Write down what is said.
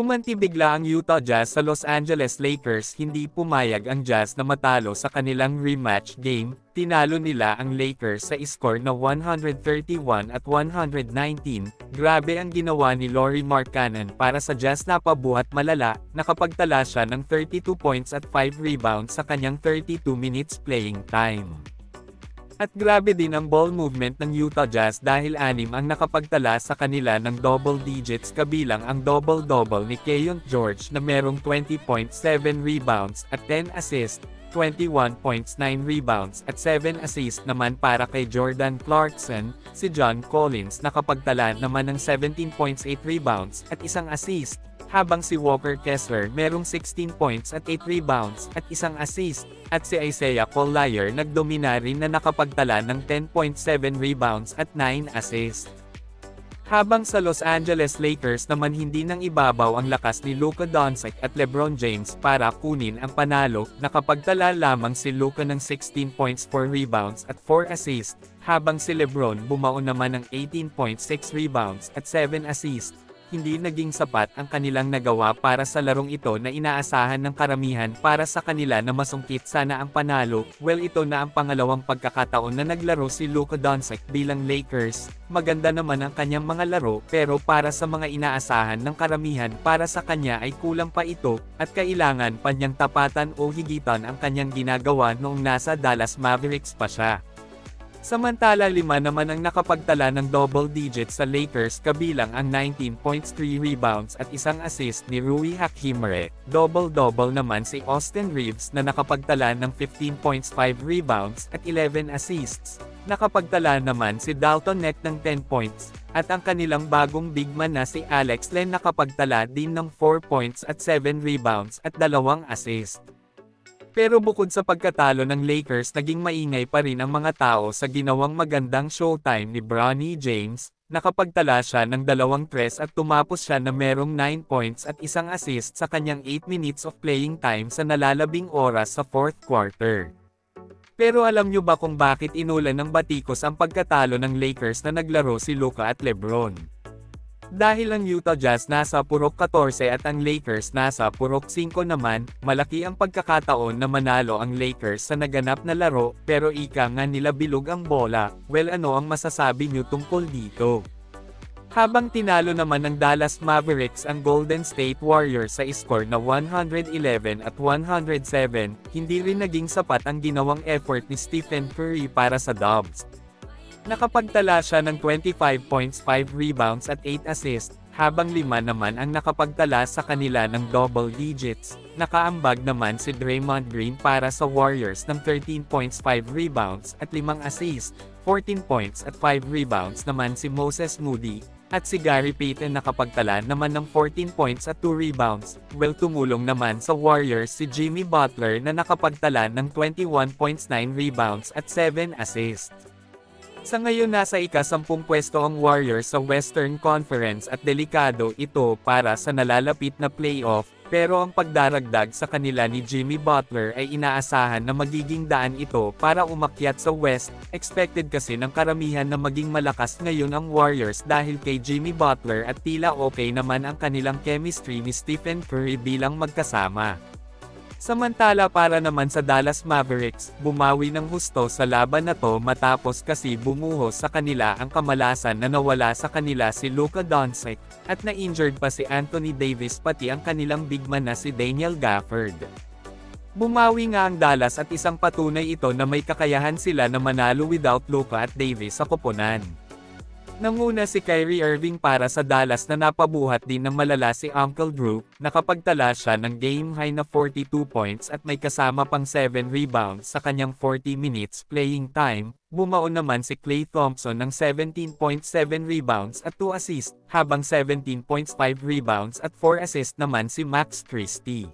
Umanti bigla ang Utah Jazz sa Los Angeles Lakers. Hindi pumayag ang Jazz na matalo sa kanilang rematch game. Tinalo nila ang Lakers sa score na 131-119. Grabe ang ginawa ni Lauri Markkanen para sa Jazz, napabuhat malala. Nakapagtala siya ng 32 points at 5 rebounds sa kanyang 32 minutes playing time. At grabe din ang ball movement ng Utah Jazz dahil 6 ang nakapagtala sa kanila ng double digits, kabilang ang double-double ni Keyonte George na merong 20.7 rebounds at 10 assists, 21 points, 9 rebounds at 7 assists naman para kay Jordan Clarkson. Si John Collins nakapagtala naman ng 17.8 rebounds at 1 assist, habang si Walker Kessler merong 16 points at 8 rebounds at 1 assist, at si Isaiah Collier nagdomina rin na nakapagtala ng 10.7 rebounds at 9 assists. Habang sa Los Angeles Lakers naman, hindi nang ibabaw ang lakas ni Luka Doncic at LeBron James para kunin ang panalo. Nakapagtala lamang si Luka ng 16 points, 4 rebounds at 4 assists, habang si LeBron bumao naman ng 18.6 rebounds at 7 assists. Hindi naging sapat ang kanilang nagawa para sa larong ito na inaasahan ng karamihan para sa kanila na masungkit sana ang panalo. Well, ito na ang pangalawang pagkakataon na naglaro si Luka Doncic bilang Lakers. Maganda naman ang kanyang mga laro, pero para sa mga inaasahan ng karamihan para sa kanya ay kulang pa ito, at kailangan pa niyang tapatan o higitan ang kanyang ginagawa noong nasa Dallas Mavericks pa siya. Samantala 5 naman ang nakapagtala ng double digits sa Lakers, kabilang ang 19 points, 3 rebounds at 1 assist ni Rui Hachimere. Double-double naman si Austin Reeves na nakapagtala ng 15 points, 5 rebounds at 11 assists. Nakapagtala naman si Dalton Neck ng 10 points, at ang kanilang bagong big man na si Alex Len nakapagtala din ng 4 points at 7 rebounds at 2 assists. Pero bukod sa pagkatalo ng Lakers, naging maingay pa rin ang mga tao sa ginawang magandang showtime ni Bronny James. Nakapagtala siya ng 2 tres at tumapos siya na merong 9 points at 1 assist sa kanyang 8 minutes of playing time sa nalalabing oras sa 4th quarter. Pero alam nyo ba kung bakit inulan ng batikos ang pagkatalo ng Lakers na naglaro si Luka at LeBron? Dahil ang Utah Jazz nasa purok 14 at ang Lakers nasa purok 5 naman, malaki ang pagkakataon na manalo ang Lakers sa naganap na laro, pero ika nga nila bilog ang bola. Well, ano ang masasabi nyo tungkol dito? Habang tinalo naman ng Dallas Mavericks ang Golden State Warriors sa score na 111-107, hindi rin naging sapat ang ginawang effort ni Stephen Curry para sa Dubs. Nakapagtala siya ng 25 points, 5 rebounds at 8 assists, habang 5 naman ang nakapagtala sa kanila ng double digits. Nakaambag naman si Draymond Green para sa Warriors ng 13 points, 5 rebounds at 5 assists, 14 points at 5 rebounds naman si Moses Moody, at si Gary Payton nakapagtala naman ng 14 points at 2 rebounds. Well, tumulong naman sa Warriors si Jimmy Butler na nakapagtala ng 21 points, 9 rebounds at 7 assists. Sa ngayon nasa ika-10 pwesto ang Warriors sa Western Conference at delikado ito para sa nalalapit na playoff, pero ang pagdaragdag sa kanila ni Jimmy Butler ay inaasahan na magiging daan ito para umakyat sa West. Expected kasi ng karamihan na maging malakas ngayon ang Warriors dahil kay Jimmy Butler, at tila okay naman ang kanilang chemistry ni Stephen Curry bilang magkasama. Samantala para naman sa Dallas Mavericks, bumawi ng husto sa laban na to matapos kasi bumuhos sa kanila ang kamalasan na nawala sa kanila si Luka Doncic, at na-injured pa si Anthony Davis pati ang kanilang big man na si Daniel Gafford. Bumawi nga ang Dallas, at isang patunay ito na may kakayahan sila na manalo without Luka at Davis sa koponan. Nanguna si Kyrie Irving para sa Dallas na napabuhat din ng malala si Uncle Drew. Nakapagtala siya ng game-high na 42 points at may kasama pang 7 rebounds sa kanyang 40 minutes playing time. Bumao naman si Klay Thompson ng 17.7 rebounds at 2 assists, habang 17.5 rebounds at 4 assists naman si Max Christie.